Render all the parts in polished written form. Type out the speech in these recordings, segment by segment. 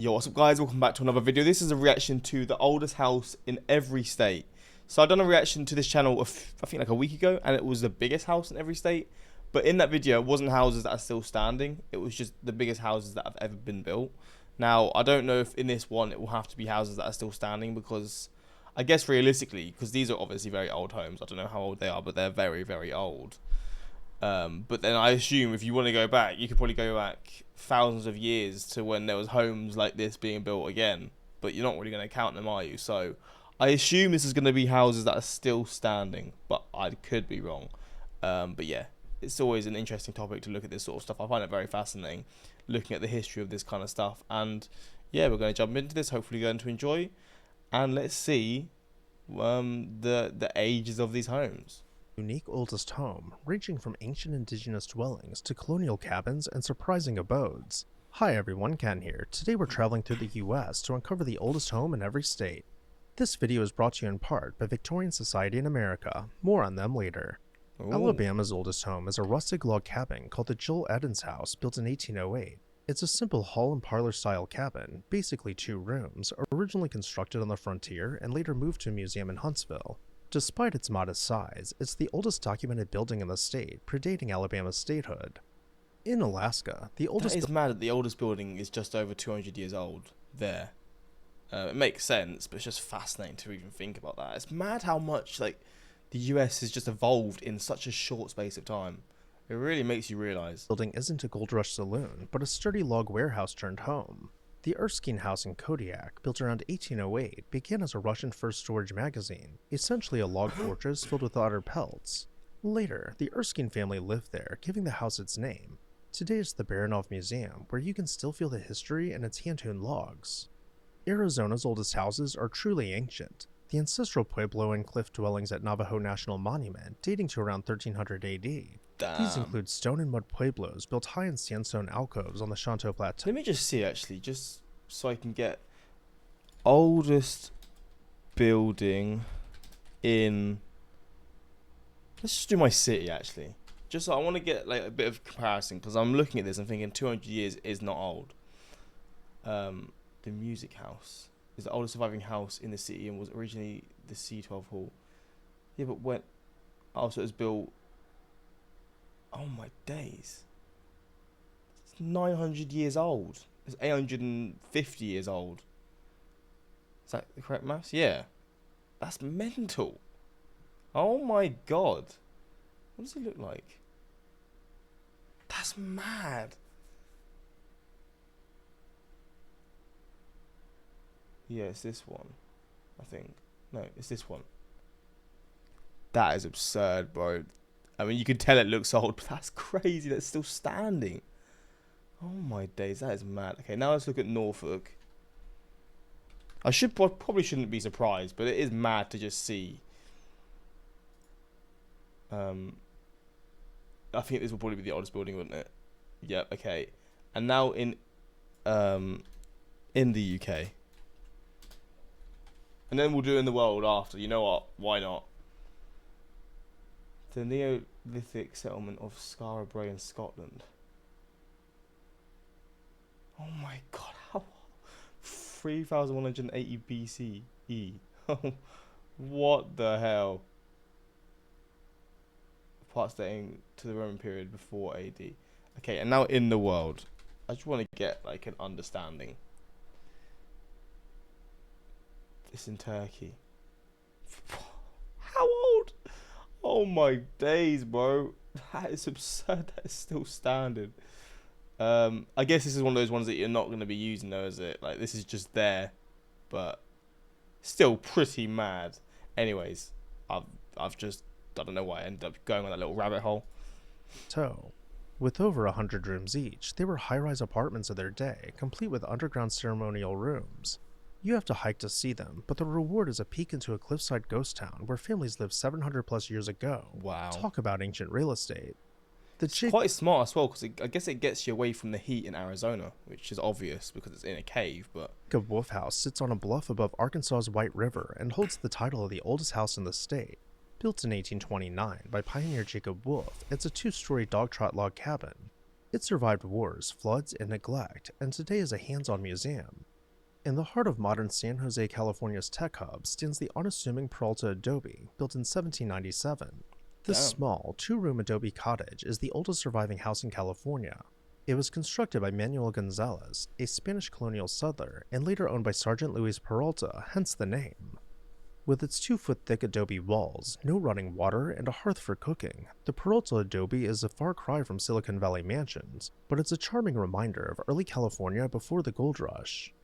Yo, what's up guys, welcome back to another video. This is a reaction to the oldest house in every state. So I've done a reaction to this channel, I think like a week ago, and it was the biggest house in every state. But in that video, it wasn't houses that are still standing, it was just the biggest houses that have ever been built. Now, I don't know if in this one it will have to be houses that are still standing, because I guess realistically, because these are obviously very old homes, I don't know how old they are, but they're very, very old. But then I assume if you want to go back, you could probably go back thousands of years to when there was homes like this being built again. But you're not really going to count them, are you? So I assume this is going to be houses that are still standing, but I could be wrong. But yeah, it's always an interesting topic to look at this sort of stuff. I find it very fascinating looking at the history of this kind of stuff. And yeah, we're going to jump into this. Hopefully, you're going to enjoy. And let's see the ages of these homes. Unique oldest home, ranging from ancient indigenous dwellings to colonial cabins and surprising abodes. Hi everyone, Ken here. Today we're traveling through the US to uncover the oldest home in every state. This video is brought to you in part by Victorian Society in America. More on them later. Ooh. Alabama's oldest home is a rustic log cabin called the Joel Edens House, built in 1808. It's a simple hall and parlor style cabin, basically 2 rooms, originally constructed on the frontier and later moved to a museum in Huntsville. Despite its modest size, it's the oldest documented building in the state, predating Alabama's statehood. In Alaska, the oldest... That is mad that the oldest building is just over 200 years old there. It makes sense, but it's just fascinating to even think about that. It's mad how much like the US has just evolved in such a short space of time. It really makes you realise. Building isn't a gold rush saloon, but a sturdy log warehouse turned home. The Erskine House in Kodiak, built around 1808, began as a Russian fur storage magazine, essentially a log fortress filled with otter pelts. Later, the Erskine family lived there, giving the house its name. Today it's the Baranov Museum, where you can still feel the history in its hand-hewn logs. Arizona's oldest houses are truly ancient. The ancestral Pueblo and cliff dwellings at Navajo National Monument, dating to around 1300 AD. Damn. These include stone and mud pueblos built high in sandstone alcoves on the Shanto Plateau. Let me just see actually, just so I can get oldest building in. Let's just do my city actually. Just so I want to get like a bit of comparison, because I'm looking at this and thinking 200 years is not old. The Music House is the oldest surviving house in the city and was originally the C12 Hall. Yeah, but when also it was built. Oh my days. It's 900 years old. It's 850 years old. Is that the correct maths? Yeah. That's mental. Oh my god. What does it look like? That's mad. Yeah, it's this one. I think. No, it's this one. That is absurd, bro. I mean, you can tell it looks old, but that's crazy. That's still standing. Oh my days, that is mad. Okay, now let's look at Norfolk. I probably shouldn't be surprised, but it is mad to just see. I think this will probably be the oldest building, wouldn't it? Yep. Okay, and now in the UK, and then we'll do in the world after. You know what? Why not? The Neolithic settlement of Scarborough in Scotland. Oh my god, how 3180 BCE. What the hell? Parts dating to the Roman period before AD. Okay, and now in the world. I just want to get like an understanding. It's in Turkey. How old? Oh my days, bro. That is absurd. That is still standard. I guess this is one of those ones that you're not going to be using though, is it? Like, this is just there. But still pretty mad. Anyways, I've just, I don't know why I ended up going on that little rabbit hole. With over 100 rooms each, they were high-rise apartments of their day, complete with underground ceremonial rooms. You have to hike to see them, but the reward is a peek into a cliffside ghost town where families lived 700 plus years ago. Wow. Talk about ancient real estate. It's quite smart as well, because I guess it gets you away from the heat in Arizona, which is obvious because it's in a cave, but... Jacob Wolf House sits on a bluff above Arkansas's White River and holds the title of the oldest house in the state. Built in 1829 by pioneer Jacob Wolf, it's a 2-story dog trot log cabin. It survived wars, floods, and neglect, and today is a hands-on museum. In the heart of modern San Jose, California's tech hub stands the unassuming Peralta Adobe, built in 1797. This Damn. small, two-room adobe cottage is the oldest surviving house in California. It was constructed by Manuel Gonzalez, a Spanish colonial settler, and later owned by Sergeant Luis Peralta, hence the name. With its 2-foot-thick adobe walls, no running water, and a hearth for cooking, the Peralta adobe is a far cry from Silicon Valley mansions, but it's a charming reminder of early California before the gold rush.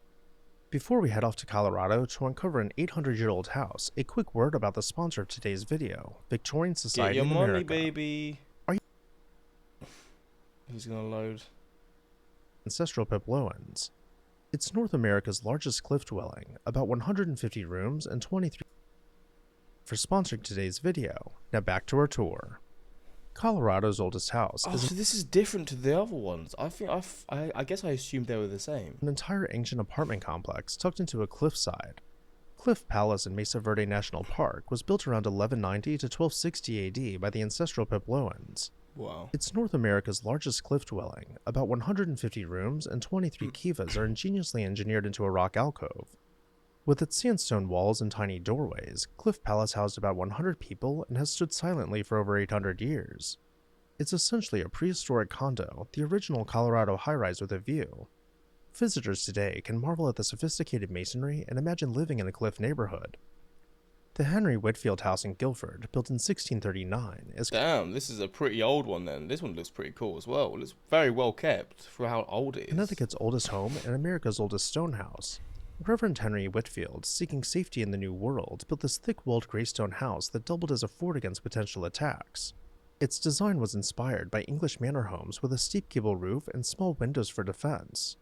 Before we head off to Colorado to uncover an 800-year-old house, a quick word about the sponsor of today's video, Victorian Get Society your in money, America. baby. Are you- He's gonna load. Ancestral Piploans. It's North America's largest cliff dwelling, about 150 rooms and 23 for sponsoring today's video. Now back to our tour. Colorado's oldest house Oh, is so this is different to the other ones. I guess I assumed they were the same. an entire ancient apartment complex tucked into a cliffside. Cliff Palace in Mesa Verde National Park was built around 1190 to 1260 AD by the ancestral Piploans. Wow. It's North America's largest cliff dwelling. About 150 rooms and 23 kivas are ingeniously engineered into a rock alcove. With its sandstone walls and tiny doorways, Cliff Palace housed about 100 people and has stood silently for over 800 years. It's essentially a prehistoric condo, the original Colorado high-rise with a view. Visitors today can marvel at the sophisticated masonry and imagine living in a cliff neighborhood. The Henry Whitfield House in Guilford, built in 1639, is Damn, this is a pretty old one then. This one looks pretty cool as well. It looks very well kept for how old it is. Connecticut's oldest home and America's oldest stone house. Reverend Henry Whitfield, seeking safety in the New World, built this thick-walled gray stone house that doubled as a fort against potential attacks. Its design was inspired by English manor homes with a steep gable roof and small windows for defense.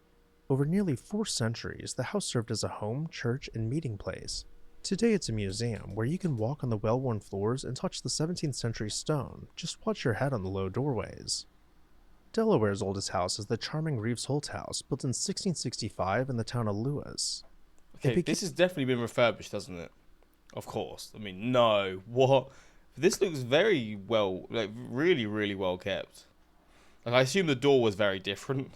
Over nearly 4 centuries, the house served as a home, church, and meeting place. Today it's a museum where you can walk on the well-worn floors and touch the 17th century stone. Just watch your head on the low doorways. Delaware's oldest house is the charming Reeves Holt House, built in 1665 in the town of Lewis. Okay, this has definitely been refurbished, hasn't it? Of course. I mean, no. What? This looks very well, like really, really well kept. Like I assume the door was very different,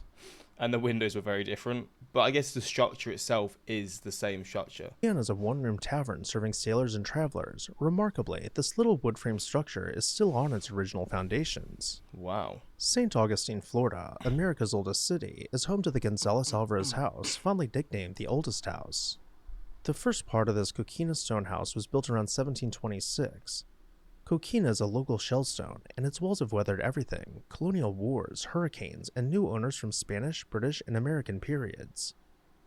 and the windows were very different. But I guess the structure itself is the same structure. Began as a one-room tavern serving sailors and travelers. Remarkably, this little wood-frame structure is still on its original foundations. Wow. St. Augustine, Florida, America's oldest city, is home to the Gonzales Alvarez house, fondly nicknamed the oldest house. The first part of this coquina stone house was built around 1726. Coquina is a local shellstone, and its walls have weathered everything: colonial wars, hurricanes, and new owners from Spanish, British, and American periods.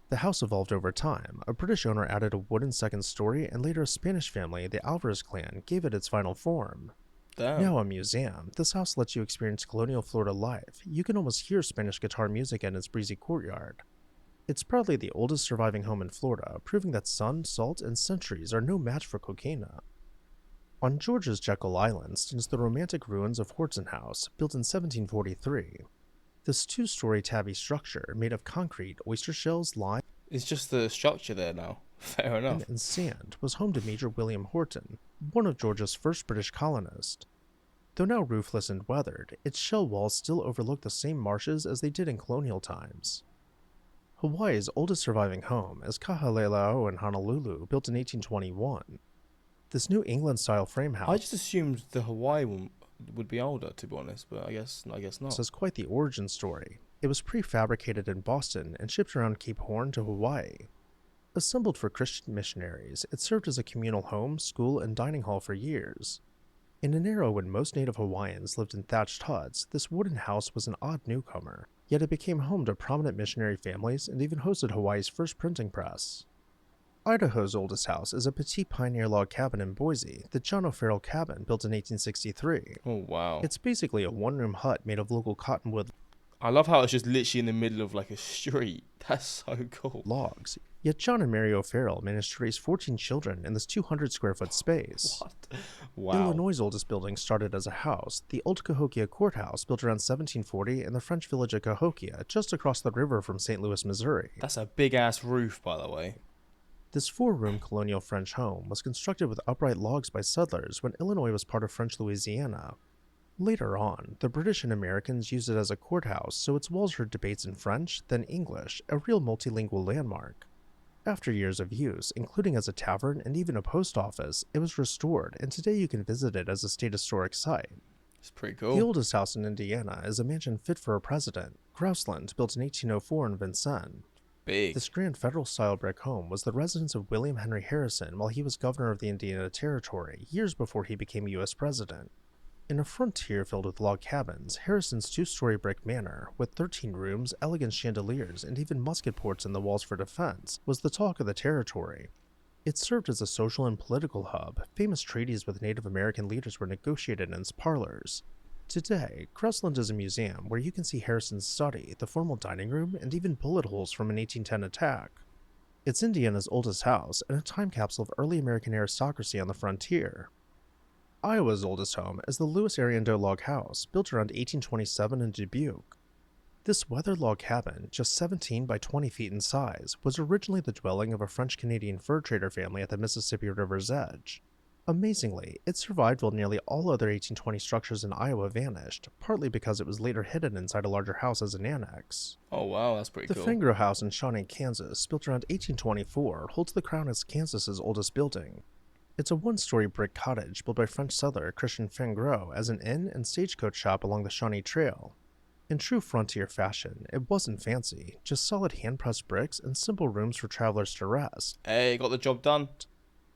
The house evolved over time. A British owner added a wooden second story, and later a Spanish family, the Alvarez clan, gave it its final form. Damn. Now a museum, this house lets you experience colonial Florida life. You can almost hear Spanish guitar music in its breezy courtyard. It's proudly the oldest surviving home in Florida, proving that sun, salt, and centuries are no match for coquina. On Georgia's Jekyll Island stands the romantic ruins of Horton House, built in 1743. This 2-story tabby structure, made of concrete, oyster shells, lime, It's just the structure there now. Fair enough. and sand, was home to Major William Horton, one of Georgia's first British colonists. Though now roofless and weathered, its shell walls still overlook the same marshes as they did in colonial times. Hawaii's oldest surviving home is Kahalelao in Honolulu, built in 1821. This New England-style frame house I just assumed the Hawaii one would be older, to be honest, but I guess not. has quite the origin story. It was prefabricated in Boston and shipped around Cape Horn to Hawaii. Assembled for Christian missionaries, it served as a communal home, school, and dining hall for years. In an era when most native Hawaiians lived in thatched huts, this wooden house was an odd newcomer, yet it became home to prominent missionary families and even hosted Hawaii's first printing press. Idaho's oldest house is a petite pioneer log cabin in Boise, the John O'Farrell Cabin, built in 1863. Oh, wow. It's basically a one-room hut made of local cottonwood I love how it's just literally in the middle of like a street. That's so cool. logs, yet John and Mary O'Farrell managed to raise 14 children in this 200-square-foot space. What? Wow. Illinois' oldest building started as a house, the Old Cahokia Courthouse, built around 1740 in the French village of Cahokia, just across the river from St. Louis, Missouri. That's a big-ass roof, by the way. This 4-room colonial French home was constructed with upright logs by settlers when Illinois was part of French Louisiana. Later on, the British and Americans used it as a courthouse, so its walls heard debates in French, then English, a real multilingual landmark. After years of use, including as a tavern and even a post office, it was restored, and today you can visit it as a state historic site. It's pretty The cool. oldest house in Indiana is a mansion fit for a president, Grouseland, built in 1804 in Vincennes. Big. This grand federal-style brick home was the residence of William Henry Harrison while he was governor of the Indiana Territory, years before he became U.S. president. In a frontier filled with log cabins, Harrison's two-story brick manor, with 13 rooms, elegant chandeliers, and even musket ports in the walls for defense, was the talk of the territory. It served as a social and political hub. Famous treaties with Native American leaders were negotiated in its parlors. Today, Grouseland is a museum where you can see Harrison's study, the formal dining room, and even bullet holes from an 1810 attack. It's Indiana's oldest house and a time capsule of early American aristocracy on the frontier. Iowa's oldest home is the Lewis Ariando log house, built around 1827 in Dubuque. This weathered log cabin, just 17 by 20 feet in size, was originally the dwelling of a French-Canadian fur trader family at the Mississippi River's edge. Amazingly, it survived while nearly all other 1820 structures in Iowa vanished, partly because it was later hidden inside a larger house as an annex. Oh wow, that's pretty The cool. Fangro House in Shawnee, Kansas, built around 1824, holds the crown as Kansas's oldest building. It's a one-story brick cottage built by French settler Christian Fangro as an inn and stagecoach shop along the Shawnee Trail. In true frontier fashion, it wasn't fancy, just solid hand-pressed bricks and simple rooms for travelers to rest. Hey, got the job done.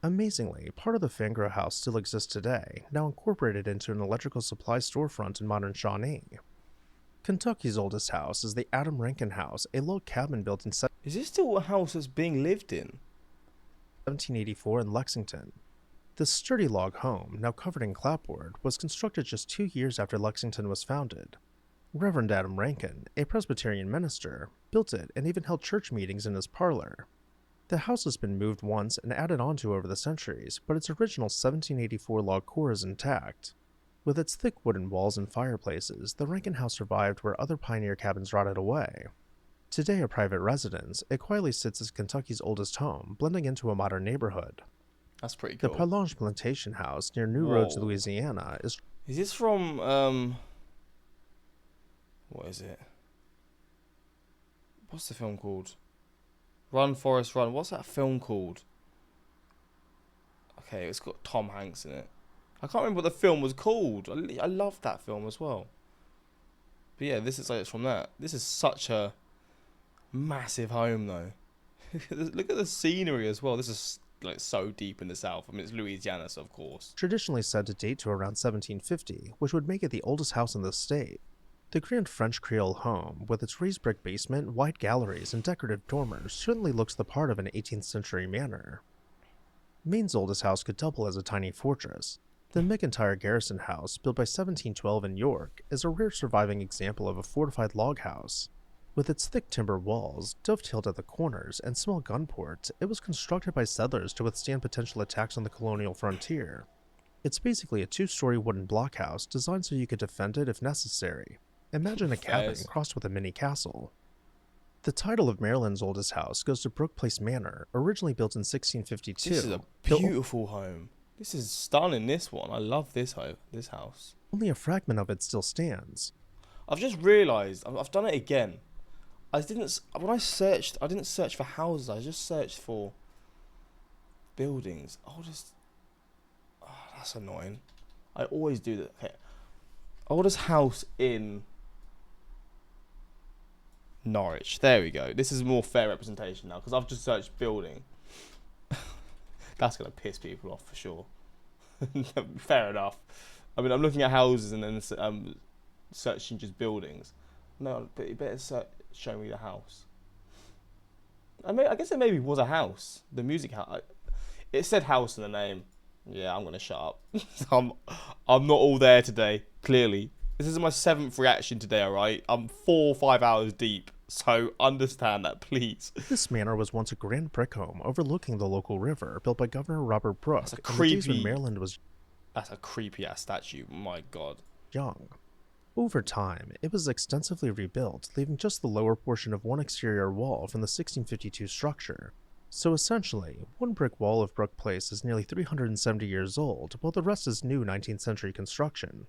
Amazingly, part of the Fangro house still exists today, now incorporated into an electrical supply storefront in modern Shawnee. Kentucky's oldest house is the Adam Rankin House, a log cabin built in Is this still a house that's being lived in? 1784 in Lexington. This sturdy log home, now covered in clapboard, was constructed just 2 years after Lexington was founded. Reverend Adam Rankin, a Presbyterian minister, built it and even held church meetings in his parlor. The house has been moved once and added onto over the centuries, but its original 1784 log core is intact. With its thick wooden walls and fireplaces, the Rankin house survived where other pioneer cabins rotted away. Today a private residence, it quietly sits as Kentucky's oldest home, blending into a modern neighborhood. That's pretty The cool. Palange Plantation House near New Roads, Whoa. Louisiana is Is this from what is it? What's the film called? Run Forrest Run. What's that film called? Okay, it's got Tom Hanks in it. I can't remember what the film was called. I loved that film as well. But yeah, this is like it's from that. This is such a massive home though. Look at the scenery as well. This is like so deep in the south. I mean, it's Louisiana, so of course. traditionally said to date to around 1750, which would make it the oldest house in the state. The grand French Creole home, with its raised brick basement, wide galleries, and decorative dormers, certainly looks the part of an 18th century manor. Maine's oldest house could double as a tiny fortress. The McIntyre Garrison House, built by 1712 in York, is a rare surviving example of a fortified log house. With its thick timber walls, dovetailed at the corners, and small gun ports, it was constructed by settlers to withstand potential attacks on the colonial frontier. It's basically a two-story wooden blockhouse designed so you could defend it if necessary. Imagine a cabin Fairs. crossed with a mini castle. The title of Maryland's oldest house goes to Brook Place Manor, originally built in 1652. This is a built beautiful home. This is stunning. This one, I love this home. This house. Only a fragment of it still stands. I've just realised I've done it again. When I searched. I didn't search for houses. I just searched for buildings. That's annoying. I always do that. Okay. Oldest house in Norwich. There we go. This is more fair representation now because I've just searched building. That's gonna piss people off for sure. Fair enough. I mean, I'm looking at houses and then searching just buildings. No, but you better show me the house. I guess it maybe was a house. The music house. It said house in the name. Yeah, I'm gonna shut up. I'm not all there today. Clearly, this is my 7th reaction today. All right, I'm 4 or 5 hours deep. So understand that, please. This manor was once a grand brick home overlooking the local river, built by Governor Robert Brooke. That's a in the days when creepy- Maryland was That's a creepy ass statue. My God. young. Over time, it was extensively rebuilt, leaving just the lower portion of one exterior wall from the 1652 structure. So essentially, one brick wall of Brook Place is nearly 370 years old, while the rest is new 19th century construction.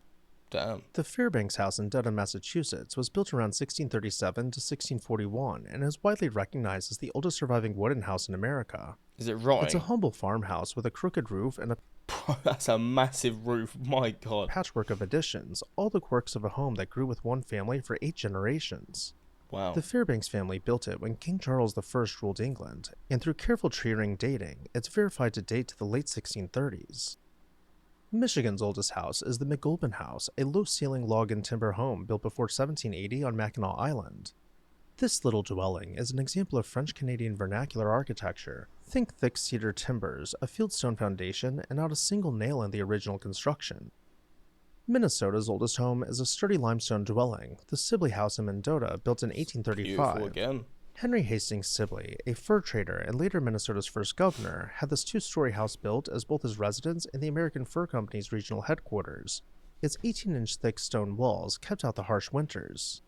Damn. The Fairbanks House in Dedham, Massachusetts was built around 1637 to 1641 and is widely recognized as the oldest surviving wooden house in America. Is it It's a rotting? humble farmhouse with a crooked roof and a That's a massive roof. My God. patchwork of additions, all the quirks of a home that grew with one family for 8 generations. Wow. The Fairbanks family built it when King Charles I ruled England, and through careful tree-ring dating, it's verified to date to the late 1630s. Michigan's oldest house is the McGolbin House, a low-ceiling log and timber home built before 1780 on Mackinac Island. This little dwelling is an example of French-Canadian vernacular architecture. Think thick cedar timbers, a fieldstone foundation, and not a single nail in the original construction. Minnesota's oldest home is a sturdy limestone dwelling, the Sibley House in Mendota, built in Beautiful 1835. again. Henry Hastings Sibley, a fur trader and later Minnesota's first governor, had this 2-story house built as both his residence and the American Fur Company's regional headquarters. Its 18-inch thick stone walls kept out the harsh winters.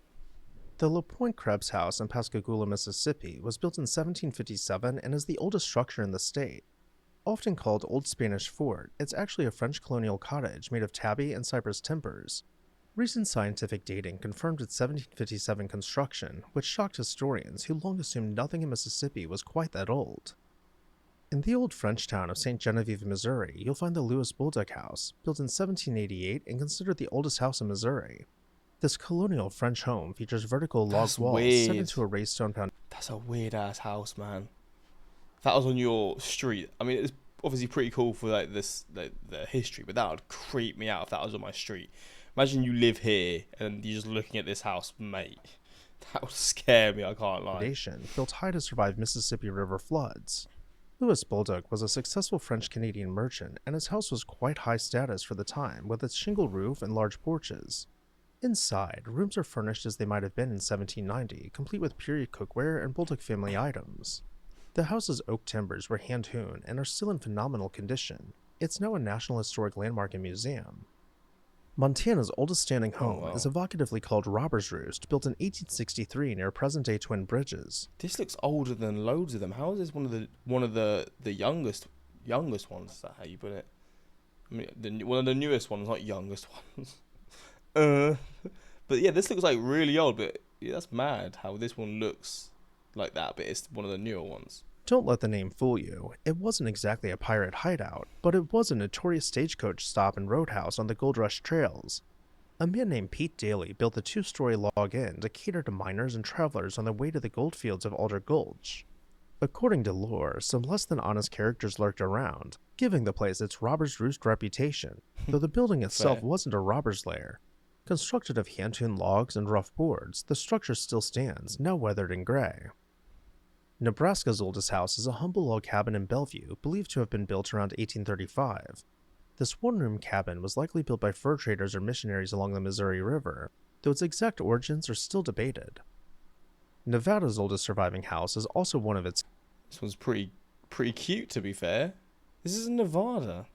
The LaPointe Krebs House in Pascagoula, Mississippi, was built in 1757 and is the oldest structure in the state. Often called Old Spanish Fort, it's actually a French colonial cottage made of tabby and cypress timbers. Recent scientific dating confirmed its 1757 construction, which shocked historians who long assumed nothing in Mississippi was quite that old. In the old French town of St. Genevieve, Missouri, you'll find the Louis Bolduc House, built in 1788 and considered the oldest house in Missouri. This colonial French home features vertical log That's walls set weird. into a raised stone foundation. That's a weird ass house, man. If that was on your street, I mean, it's obviously pretty cool for like this, the history, but that would creep me out if that was on my street. Imagine you live here and you're just looking at this house, mate. That would scare me, I can't lie. Built high to survive Mississippi River floods. Louis Bolduc was a successful French-Canadian merchant, and his house was quite high status for the time, with its shingle roof and large porches. Inside, rooms are furnished as they might have been in 1790, complete with period cookware and Bolduc family items. The house's oak timbers were hand-hewn and are still in phenomenal condition. It's now a National Historic Landmark and museum. Montana's oldest standing home is evocatively called Robber's Roost, built in 1863 near present-day Twin Bridges. This looks older than loads of them. How is this one of the youngest ones? Is that how you put it? I mean, one of the newest ones, not youngest ones. But yeah, this looks like really old. But yeah, that's mad how this one looks like that, but it's one of the newer ones. Don't let the name fool you. It wasn't exactly a pirate hideout, but it was a notorious stagecoach stop and roadhouse on the Gold Rush trails. A man named Pete Daly built the 2-story log inn to cater to miners and travelers on their way to the gold fields of Alder Gulch. According to lore, some less than honest characters lurked around, giving the place its robber's roost reputation, though the building itself wasn't a robber's lair. Constructed of hand-hewn logs and rough boards, the structure still stands, now weathered and gray. Nebraska's oldest house is a humble log cabin in Bellevue, believed to have been built around 1835. This one-room cabin was likely built by fur traders or missionaries along the Missouri River, though its exact origins are still debated. Nevada's oldest surviving house is also one of its... This one's pretty cute, to be fair. This is in Nevada.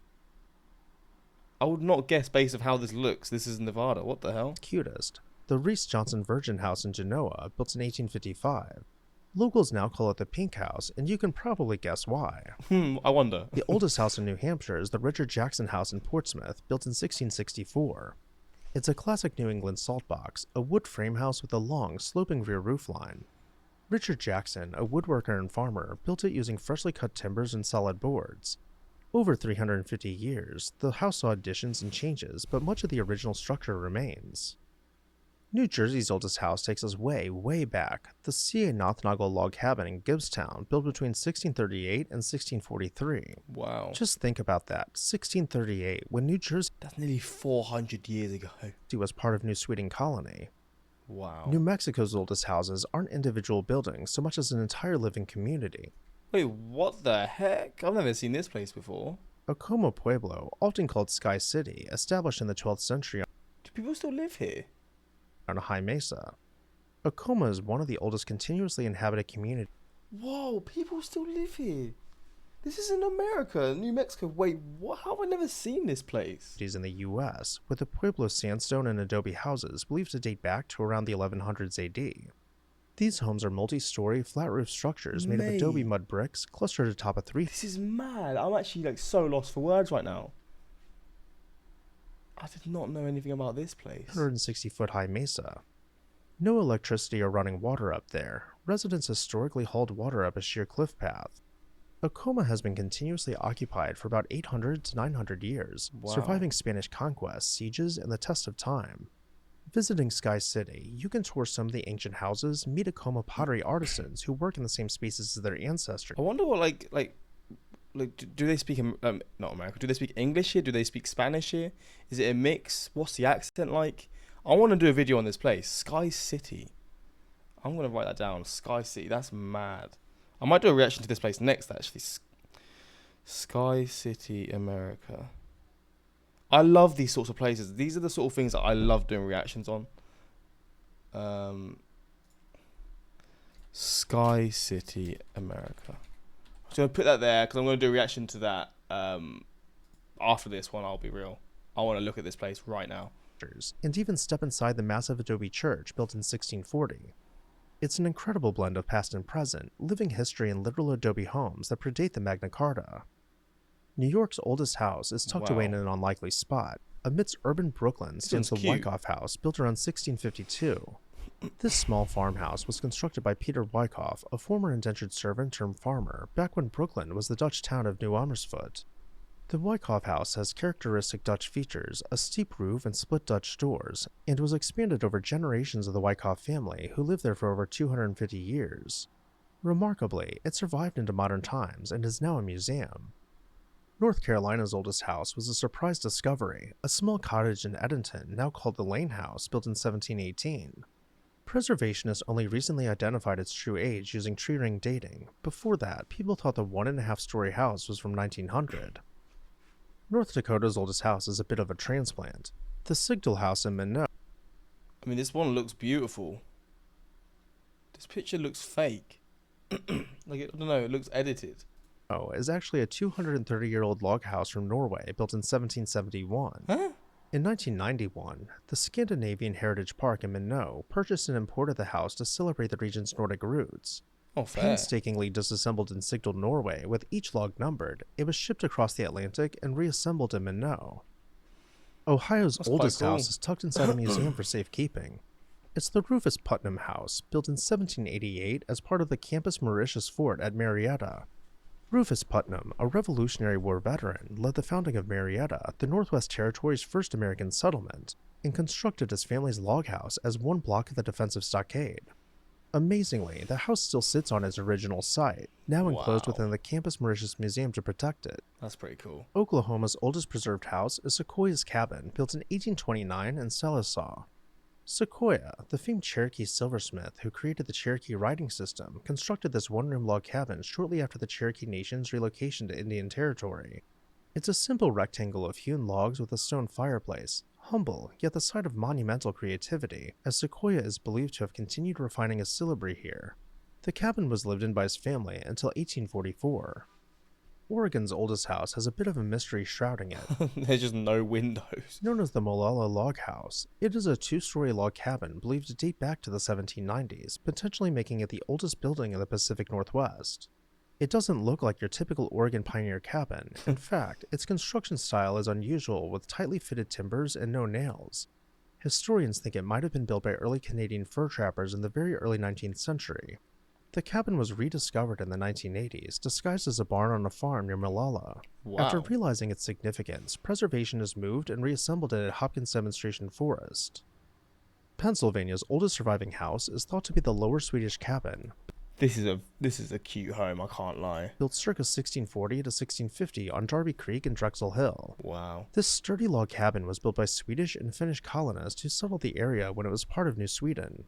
I would not guess based on how this looks. This is Nevada. What the hell? Cutest. The Reese Johnson Virgin House in Genoa, built in 1855. Locals now call it the Pink House, and you can probably guess why. I wonder. The oldest house in New Hampshire is the Richard Jackson House in Portsmouth, built in 1664. It's a classic New England salt box, a wood frame house with a long, sloping rear roofline. Richard Jackson, a woodworker and farmer, built it using freshly cut timbers and solid boards. Over 350 years, the house saw additions and changes, but much of the original structure remains. New Jersey's oldest house takes us way, way back, the C.A. Nothnagel log cabin in Gibbstown, built between 1638 and 1643. Wow. Just think about that, 1638, when New Jersey That's nearly 400 years ago. was part of New Sweden colony. Wow. New Mexico's oldest houses aren't individual buildings so much as an entire living community. Wait, what the heck? I've never seen this place before. Ocomo Pueblo, often called Sky City, established in the 12th century Do people still live here? on a high mesa. Ocomo is one of the oldest continuously inhabited communities Whoa, people still live here. This is in America, New Mexico. Wait, what? How have I never seen this place? in the U.S., with the Pueblo sandstone and adobe houses believed to date back to around the 1100s AD. These homes are multi-story, flat-roof structures made of adobe mud bricks clustered atop a 3 This is mad. I'm actually like so lost for words right now. I did not know anything about this place. 160-foot-high mesa. No electricity or running water up there. Residents historically hauled water up a sheer cliff path. Acoma has been continuously occupied for about 800 to 900 years, Wow. surviving Spanish conquests, sieges, and the test of time. Visiting Sky City, you can tour some of the ancient houses, meet Acoma pottery artisans who work in the same spaces as their ancestors. I wonder what do they speak not American? Do they speak English here? Do they speak Spanish here? Is it a mix? What's the accent like? I want to do a video on this place, Sky City. I'm gonna write that down. Sky City. That's mad. I might do a reaction to this place next, actually. Sky City, America. I love these sorts of places. These are the sort of things that I love doing reactions on. Sky City, America. So I'm going to put that there because I'm going to do a reaction to that after this one, I'll be real. I want to look at this place right now. And even step inside the massive adobe church built in 1640. It's an incredible blend of past and present, living history and literal adobe homes that predate the Magna Carta. New York's oldest house is tucked away in an unlikely spot. Amidst urban Brooklyn stands the Wyckoff House, built around 1652. This small farmhouse was constructed by Peter Wyckoff, a former indentured servant turned farmer, back when Brooklyn was the Dutch town of New Amersfoort. The Wyckoff House has characteristic Dutch features, a steep roof and split Dutch doors, and was expanded over generations of the Wyckoff family, who lived there for over 250 years. Remarkably, it survived into modern times and is now a museum. North Carolina's oldest house was a surprise discovery, a small cottage in Edenton, now called the Lane House, built in 1718. Preservationists only recently identified its true age using tree ring dating. Before that, people thought the 1.5-story house was from 1900. North Dakota's oldest house is a bit of a transplant. The Sigdal House in Minot. I mean, this one looks beautiful. This picture looks fake. I don't know, it looks edited. Is actually a 230-year-old log house from Norway built in 1771. Huh? In 1991, the Scandinavian Heritage Park in Minot purchased and imported the house to celebrate the region's Nordic roots. Oh, fair. Painstakingly disassembled in Sigdal, Norway, with each log numbered, it was shipped across the Atlantic and reassembled in Minot. Ohio's oldest house is tucked inside a museum for safekeeping. It's the Rufus Putnam House, built in 1788 as part of the Campus Mauritius Fort at Marietta. Rufus Putnam, a Revolutionary War veteran, led the founding of Marietta, the Northwest Territory's first American settlement, and constructed his family's log house as one block of the defensive stockade. Amazingly, the house still sits on its original site, now enclosed within the Campus Mauritius Museum to protect it. That's pretty cool. Oklahoma's oldest preserved house is Sequoia's Cabin, built in 1829 in Sallisaw. Sequoia, the famed Cherokee silversmith who created the Cherokee writing system, constructed this one-room log cabin shortly after the Cherokee Nation's relocation to Indian Territory. It's a simple rectangle of hewn logs with a stone fireplace, humble, yet the site of monumental creativity, as Sequoia is believed to have continued refining his syllabary here. The cabin was lived in by his family until 1844. Oregon's oldest house has a bit of a mystery shrouding it. There's just no windows. Known as the Molalla Log House, it is a 2-story log cabin believed to date back to the 1790s, potentially making it the oldest building in the Pacific Northwest. It doesn't look like your typical Oregon pioneer cabin. In fact, its construction style is unusual with tightly fitted timbers and no nails. Historians think it might have been built by early Canadian fur trappers in the very early 19th century. The cabin was rediscovered in the 1980s, disguised as a barn on a farm near Molalla. Wow. After realizing its significance, preservationists moved and reassembled it at Hopkins Demonstration Forest. Pennsylvania's oldest surviving house is thought to be the Lower Swedish Cabin, This is a cute home, I can't lie. built circa 1640 to 1650 on Darby Creek and Drexel Hill. Wow. This sturdy log cabin was built by Swedish and Finnish colonists who settled the area when it was part of New Sweden.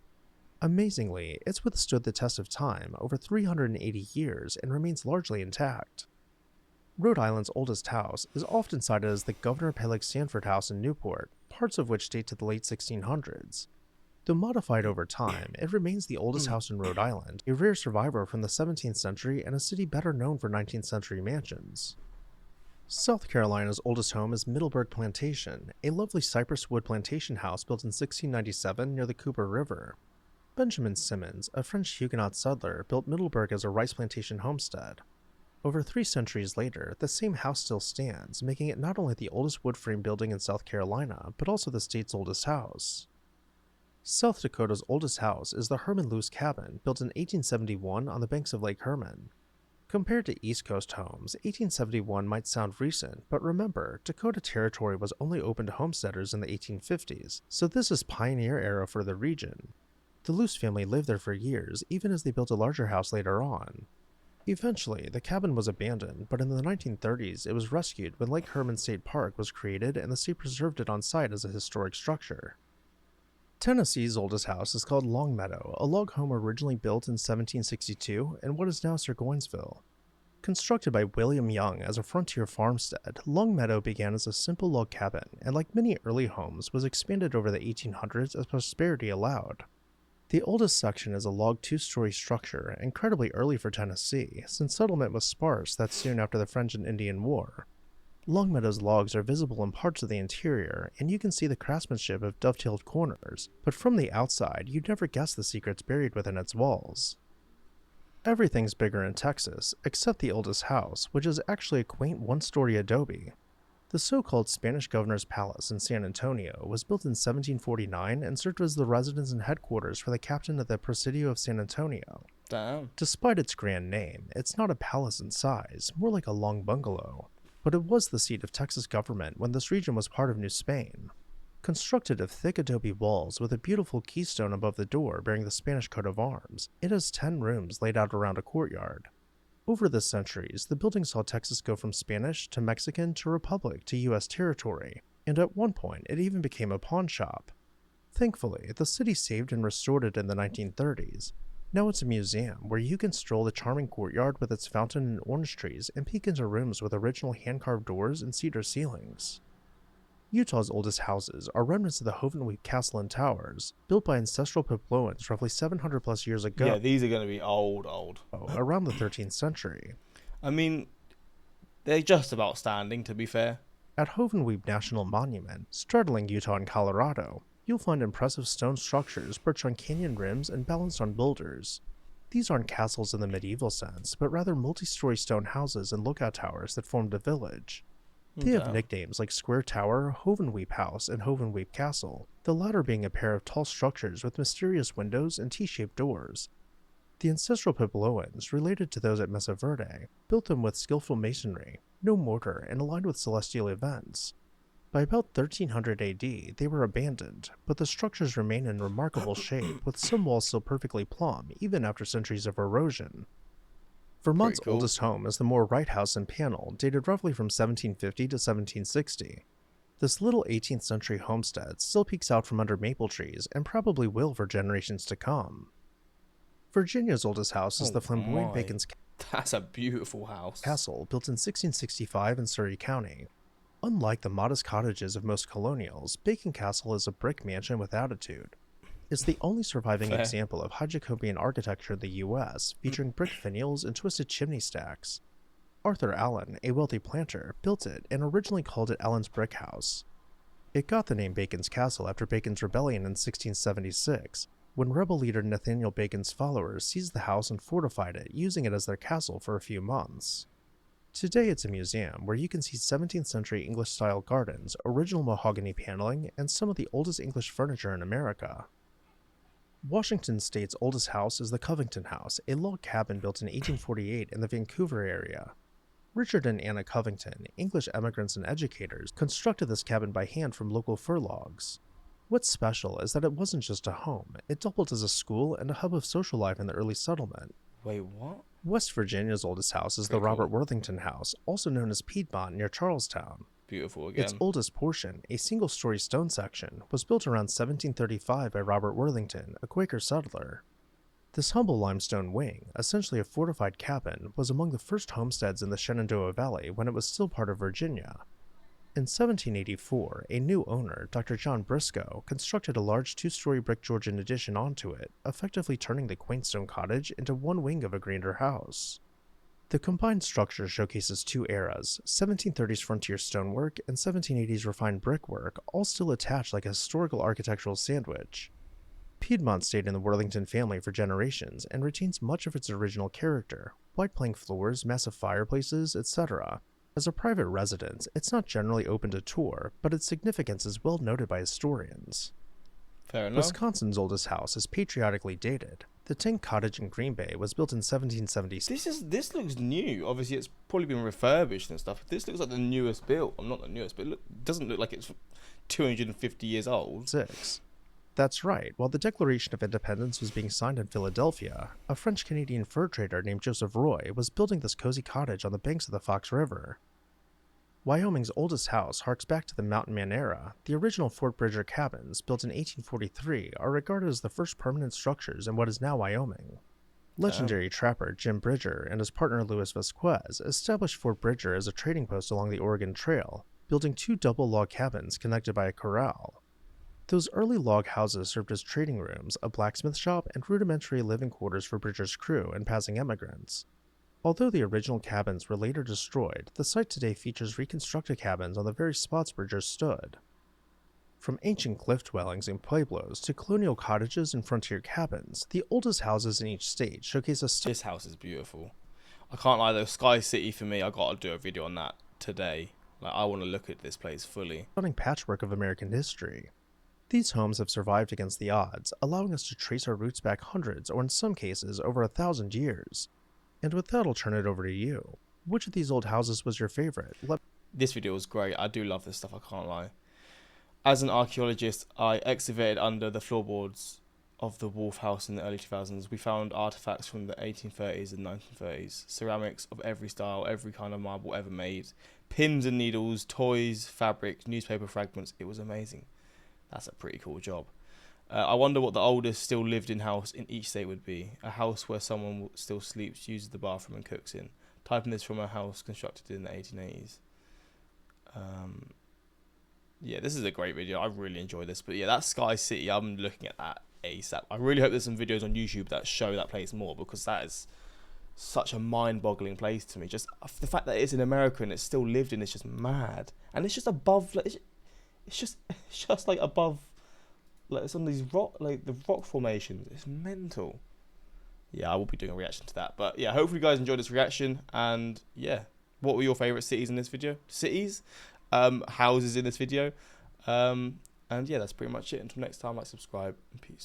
Amazingly, it's withstood the test of time over 380 years and remains largely intact. Rhode Island's oldest house is often cited as the Governor Peleg Sanford House in Newport, parts of which date to the late 1600s. Though modified over time, it remains the oldest house in Rhode Island, a rare survivor from the 17th century and a city better known for 19th century mansions. South Carolina's oldest home is Middleburg Plantation, a lovely cypress wood plantation house built in 1697 near the Cooper River. Benjamin Simmons, a French Huguenot settler, built Middleburg as a rice plantation homestead. Over 3 centuries later, the same house still stands, making it not only the oldest wood frame building in South Carolina, but also the state's oldest house. South Dakota's oldest house is the Herman Luce Cabin, built in 1871 on the banks of Lake Herman. Compared to East Coast homes, 1871 might sound recent, but remember, Dakota Territory was only open to homesteaders in the 1850s, so this is pioneer era for the region. The Luce family lived there for years, even as they built a larger house later on. Eventually, the cabin was abandoned, but in the 1930s it was rescued when Lake Herman State Park was created and the state preserved it on site as a historic structure. Tennessee's oldest house is called Longmeadow, a log home originally built in 1762 in what is now Burgonsville. Constructed by William Young as a frontier farmstead, Longmeadow began as a simple log cabin and, like many early homes, was expanded over the 1800s as prosperity allowed. The oldest section is a log 2-story structure, incredibly early for Tennessee, since settlement was sparse that soon after the French and Indian War. Longmeadow's logs are visible in parts of the interior, and you can see the craftsmanship of dovetailed corners, but from the outside, you'd never guess the secrets buried within its walls. Everything's bigger in Texas, except the oldest house, which is actually a quaint 1-story adobe. The so-called Spanish Governor's Palace in San Antonio was built in 1749 and served as the residence and headquarters for the captain of the Presidio of San Antonio. Damn. Despite its grand name, it's not a palace in size, more like a long bungalow. But it was the seat of Texas government when this region was part of New Spain. Constructed of thick adobe walls with a beautiful keystone above the door bearing the Spanish coat of arms, it has 10 rooms laid out around a courtyard. Over the centuries, the building saw Texas go from Spanish to Mexican to Republic to U.S. territory, and at one point it even became a pawn shop. Thankfully, the city saved and restored it in the 1930s. Now it's a museum where you can stroll the charming courtyard with its fountain and orange trees and peek into rooms with original hand-carved doors and cedar ceilings. Utah's oldest houses are remnants of the Hovenweep Castle and Towers, built by ancestral Puebloans roughly 700 plus years ago. Yeah, these are going to be old. Around the 13th century. I mean, they're just about standing, to be fair. At Hovenweep National Monument, straddling Utah and Colorado, you'll find impressive stone structures perched on canyon rims and balanced on boulders. These aren't castles in the medieval sense, but rather multi-story stone houses and lookout towers that formed a village. They have nicknames like Square Tower, Hovenweep House, and Hovenweep Castle, the latter being a pair of tall structures with mysterious windows and T-shaped doors. The ancestral Puebloans, related to those at Mesa Verde, built them with skillful masonry, no mortar, and aligned with celestial events. By about 1300 AD, they were abandoned, but the structures remain in remarkable shape, with some walls still perfectly plumb, even after centuries of erosion. Vermont's oldest home is the Moore Wright House and Panel, dated roughly from 1750 to 1760. This little 18th century homestead still peeks out from under maple trees, and probably will for generations to come. Virginia's oldest house is the Flamboyant Bacon's That's a beautiful house. Castle, built in 1665 in Surrey County. Unlike the modest cottages of most colonials, Bacon Castle is a brick mansion with attitude. It's the only surviving example of high Jacobean architecture in the U.S., featuring brick finials and twisted chimney stacks. Arthur Allen, a wealthy planter, built it and originally called it Allen's Brick House. It got the name Bacon's Castle after Bacon's Rebellion in 1676, when rebel leader Nathaniel Bacon's followers seized the house and fortified it, using it as their castle for a few months. Today it's a museum where you can see 17th century English-style gardens, original mahogany paneling, and some of the oldest English furniture in America. Washington State's oldest house is the Covington House, a log cabin built in 1848 in the Vancouver area. Richard and Anna Covington, English immigrants and educators, constructed this cabin by hand from local fir logs. What's special is that it wasn't just a home, it doubled as a school and a hub of social life in the early settlement. Wait, what? West Virginia's oldest house is the Robert Worthington House, also known as Piedmont near Charlestown. Beautiful again. Its oldest portion, a single-story stone section, was built around 1735 by Robert Worthington, a Quaker settler. This humble limestone wing, essentially a fortified cabin, was among the first homesteads in the Shenandoah Valley when it was still part of Virginia. In 1784, a new owner, Dr. John Briscoe, constructed a large 2-story brick Georgian addition onto it, effectively turning the quaint stone cottage into one wing of a grander house. The combined structure showcases two eras, 1730s frontier stonework and 1780s refined brickwork, all still attached like a historical architectural sandwich. Piedmont stayed in the Worthington family for generations and retains much of its original character: wide plank floors, massive fireplaces, etc. As a private residence, it's not generally open to tour, but its significance is well noted by historians. Fair enough. Wisconsin's oldest house is patriotically dated. The Tank Cottage in Green Bay was built in 1776. This looks new. Obviously, it's probably been refurbished and stuff. This looks like the newest build. I'm not the newest, but it doesn't look like it's 250 years old. That's right. While the Declaration of Independence was being signed in Philadelphia, a French-Canadian fur trader named Joseph Roy was building this cozy cottage on the banks of the Fox River. Wyoming's oldest house harks back to the Mountain Man era. The original Fort Bridger cabins, built in 1843, are regarded as the first permanent structures in what is now Wyoming. Legendary trapper Jim Bridger and his partner Louis Vasquez established Fort Bridger as a trading post along the Oregon Trail, building 2 double log cabins connected by a corral. Those early log houses served as trading rooms, a blacksmith shop, and rudimentary living quarters for Bridger's crew and passing immigrants. Although the original cabins were later destroyed, the site today features reconstructed cabins on the very spots Bridger stood. From ancient cliff dwellings and pueblos to colonial cottages and frontier cabins, the oldest houses in each state showcase a This house is beautiful. I can't lie though, Sky City for me, I gotta do a video on that today. Like, I want to look at this place fully. stunning patchwork of American history. These homes have survived against the odds, allowing us to trace our roots back hundreds, or in some cases, over 1,000 years. And with that, I'll turn it over to you. Which of these old houses was your favorite? This video was great. I do love this stuff, I can't lie. As an archaeologist, I excavated under the floorboards of the Wolf House in the early 2000s. We found artifacts from the 1830s and 1930s, ceramics of every style, every kind of marble ever made, pins and needles, toys, fabric, newspaper fragments. It was amazing. That's a pretty cool job. I wonder what the oldest still lived in house in each state would be. A house where someone still sleeps, uses the bathroom and cooks in. Typing this from a house constructed in the 1880s. Yeah, this is a great video. I really enjoyed this. But yeah, that's Sky City. I'm looking at that ASAP. I really hope there's some videos on YouTube that show that place more, because that is such a mind-boggling place to me. Just the fact that it's in America and it's still lived in is just mad. And it's just above, like, it's just like above, like it's on these rock, like the rock formations. It's mental. Yeah, I will be doing a reaction to that. But yeah, hopefully you guys enjoyed this reaction. And yeah, what were your favorite cities in this video? Houses in this video. And yeah, that's pretty much it. Until next time, like, subscribe, and peace.